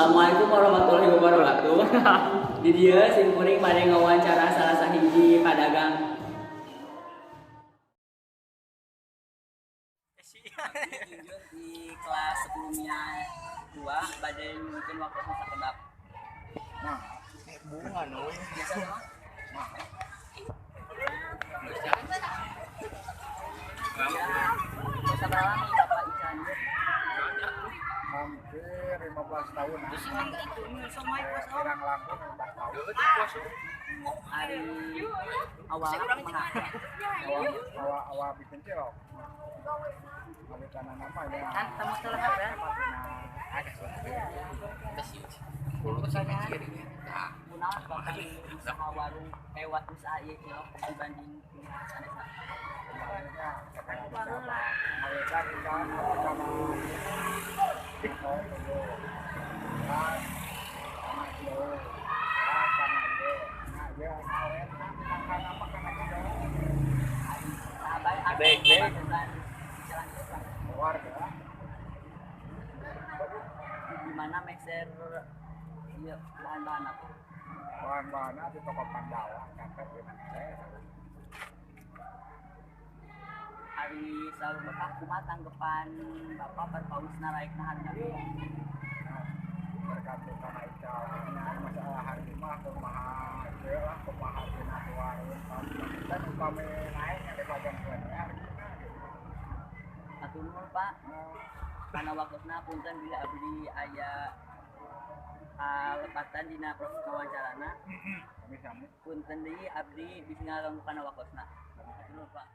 Assalamualaikum warahmatullahi wabarakatuh. Di dia simkuring pada ngawancara salah sahiji padagang. Junjun di kelas sebelumnya 2 badai mungkin waktu masa kedap. Nah, bunga noy. Biasa mah. Bisa berapa nih Bapak Ican? Hampir 15 tahun. Kirang langkung 15 tahun. Hari awal mana? Awal bikin cilok. Awal tanah nama ya. Kan temu telah ada. Pertanyaan. Kunaon Bapak usaha warung usaha ieu cilok dibanding sanesna? Mereka tinggal sama gimana mixer iya bahan-bahan apa? bahan-bahannya di toko Pandawa kakak dengan saya. Hari selalu Bapak kumaha tanggapan Bapak perpausna raikna harga Bergantung karena itu masalah hari mah kumaha lah kumaha dina warung dan upami naik ada bagian kuenya Atur nuhun Pak karena waktuna punten bila abdi aya lepatan dina proses wawancarana kami sami punten deui abdi bisa ngalong kana waktuna. Atur nuhun Pak.